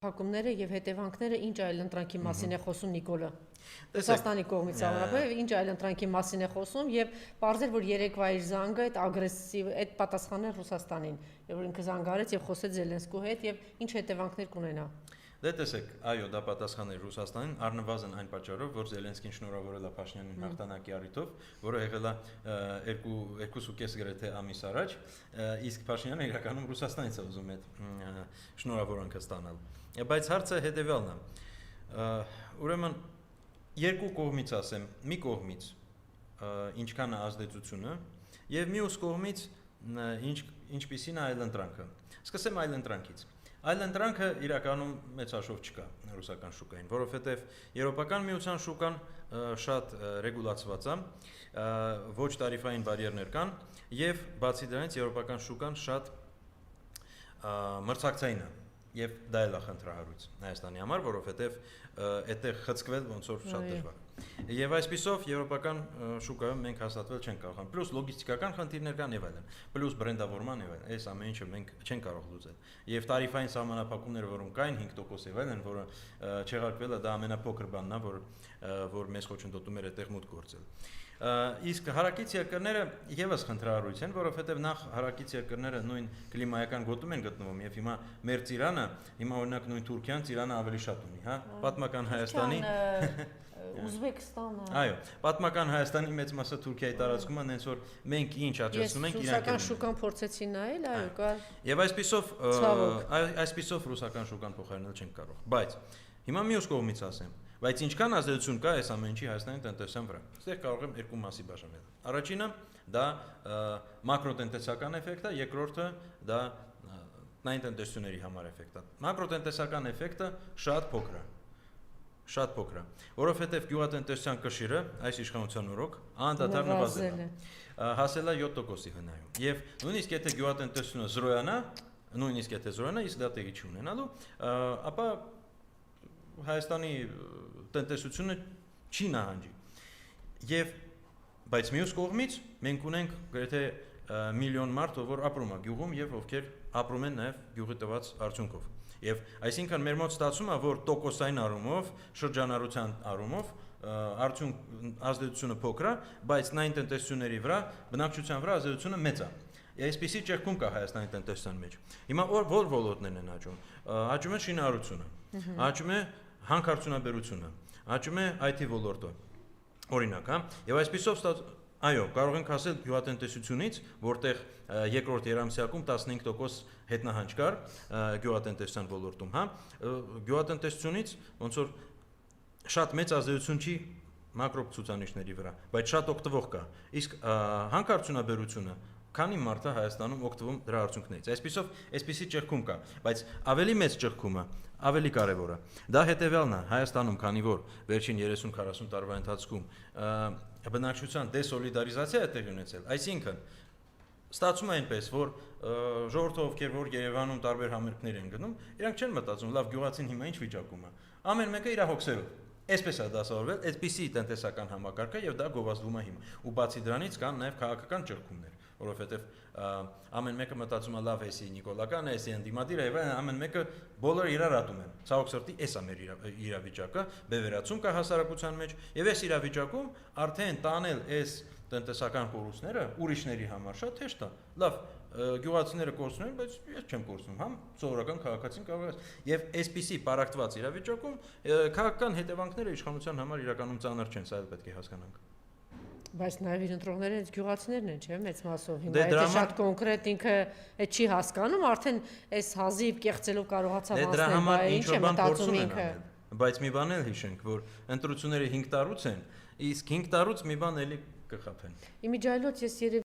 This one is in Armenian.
Հակումները եւ հետևանքները ինչ այլ ընտրանքի մասին է խոսում Նիկոլը։ Ռուսաստանի կողմից առնվազն ինչ այլ ընտրանքի մասին է խոսում եւ պարզել որ երեկվա իր զանգը այդ ագրեսիվ այդ պատասխանն է Ռուսաստանին, եւ որ ինքը զանգարեց եւ խոսեց Զելենսկու հետ եւ ինչ հետևանքներ կունենա։ Դե տեսեք, այո, դա պատասխան է Ռուսաստանին, առնվազն այն պատճառով, որ Զելենսկին շնորհավորել է Փաշինյանին հաղթանակի առիթով, որը եղել է 2.5 գրեթե ամիս առաջ, իսկ Փաշինյանը իրականում Ռուսաստանից է ուզում այդ շնորհավորանքը ստանալ։ Բայց հարցը հետևյալն է։ Ուրեմն երկու կողմից ասեմ, մի կողմից ինչքան է ազդեցությունը եւ մյուս կողմից ինչպիսին է այլընտրանքը։ Սկսեմ այլընտրանքից։ Այլընտրանքը իրականում մեծ հաշվով չկա ռուսական շուկային, որովհետև Եվրոպական միության շուկան շատ ռեգուլացված է, ոչ տարիֆային բարիերներ կան եւ բացի դրանից Եվրոպական շուկան շատ մրցակցային է եւ դա էլ է խնդրահարույց Հայաստանի համար, որովհետեւ այդտեղ խցկվել ոնց որ շատ դժվար։ Եվ այսպիսով եվրոպական շուկայում մենք հաստատվել չենք կարող, պլյուս լոգիստիկական խնդիրներ կան եւ այլն, պլյուս բրենդավորման եւ այլն, այս ամեն ինչը մենք չենք կարող լուծել։ Եվ տարիֆային սահմանափակումները, որոնք կային 5% եւ այլն, որը չեղարկվել է, դա ամենափոքր բանն է, որ մեզ խոչընդոտում էր այդտեղ մուտք գործել։ Իսկ հարակից երկրները եւս խնդրահարույց են, որովհետեւ նախ հարակից երկրները նույն կլիմայական գոտում են գտնվում եւ հիմա մեր Ծիրանը, հիմա օրինակ նույն Թուրքիան Ծիրանը ավելի շատ ունի, հա, պատմական Հայաստանի Ուզբեկստանը։ Այո, պատմական Հայաստանի մեծ մասը Թուրքիայի տարածքում են, հենց որ մենք ինչ աճեցնում ենք, իրանք ռուսական շուկան փորձեցին նայել, այո, կար։ Եվ այսպիսով ռուսական շուկան փոխարինել չենք կարող։ Բայց հիմա մյուս կողմից ասեմ, բայց ինչքան ազդեցություն կա այս ամեն ինչի Հայաստանի տնտեսության վրա։ Այստեղ կարող եմ երկու մասի բաժանել։ Առաջինը դա մակրոտնտեսական էֆեկտ է, երկրորդը դա տնային տնտեսությունների համար էֆեկտ է։ Մակրոտնտեսական էֆեկտը շատ փոքր է։ Շատ փոքր է, որովհետև գյուղատնտեսության կշիռը այս իշխանության օրոք անդադար նվազել է։ Հասել է 7%-ի հնայում։ Եվ նույնիսկ եթե գյուղատնտեսությունը զրոյանա, իսկ դա տեղի չի ունենալու, ապա Հայաստանի տնտեսությունը չի նահանջի։ Բայց մյուս կողմից մենք ունենք գրեթե միլիոն մարդ, որ ապրում է գյուղում եւ ովքեր ապրում են նաեւ գյուղի տված արդյունքով։ Եվ այսինքն մեր մոտ ստացվում է, որ տոկոսային առումով, շրջանառության առումով ազդեցությունը փոքր է, բայց նային տնտեսությունների վրա, բնակչության վրա ազդեցությունը մեծ է։ Այսպիսի ճեղքում կա Հայաստանի տնտեսության մեջ։ Հիմա որ ոլորտներն են աճում։ Աճում է շինարարությունը, աճում է հանքարդյունաբերությունը, աճում է IT ոլորտը։ Օրինակ, հա, եւ այսպիսով այո, կարող ենք ասել գյուղատնտեսությունից, որտեղ երկրորդ երամսյակում 15% հետնահանջ կար գյուղատնտեսության ոլորտում, հա, գյուղատնտեսությունից ոնց որ շատ մեծ ազդեցություն չի մակրո ցուցանիշների վրա, բայց շատ օգտվող կա։ Իսկ հանքարդյունաբերությունը քանի մարդ է Հայաստանում օգտվում դրա արդյունքներից։ Այսպիսի ճեղքում կա, բայց ավելի մեծ ճեղքումը, ավելի կարևոր է։ Դա հետևյալն է, Հայաստանում, քանի որ վերջին 30-40 տարվա ընթացքում բնակչության դեսոլիդարիզացիա է տեղի ունեցել, այսինքն ստացվում է այնպես, որ ժողովուրդը, ովքեր որ Երևանում տարբեր համերգներ են գնում, իրանք չեն մտածում, լավ գյուղացին հիմա ինչ վիճակում է։ Ամեն մեկը իր հոգսերով։ Այսպես է դասավորվել, այսպիսի տնտեսական համակարգը եւ դա գովազդվում է հիմա։ Ու բացի դրանից կան նաեւ քաղաքական ճեղքումներ, որովհետեւ ամեն մեկը մտածում է լավ էսի Նիկոլական, էսի ընդդիմադիր եւ ամեն մեկը բոլորը իրար ատում են։ Ցավոք սրտի, էս է մեր իրավիճակը, բևերացում կա հասարակության մեջ եւ այս իրավիճակում արդեն տանել այս տնտեսական կորուստները ուրիշների համար շատ հեշտ է։ Լավ, գյուղացիները կորցնում են, բայց ես չեմ կորցնում, համ սովորական քաղաքացին կարող է։ Եվ այսպիսի պարակտված իրավիճակում քաղաքական հետևանքները իշխանության համար իրականում ծանր չեն, սա էլ պետք է հասկանանք։ Բայց նաև իր ընտրողները այդ գյուղացիներն են, չէ՞, մեծ մասով։ Հիմա եթե շատ կոնկրետ ինքը այդ չի հասկանում, արդեն այս հազիվ կեղծելով կարողացավ հասնել, բայց ինչ է մտածում ինքը։ Բայց մի բան էլ հիշենք, որ ընտրությունները 5 տարուց են, իսկ 5 տարուց մի բան էլի կխափեն։ Իմիջիայլոց ես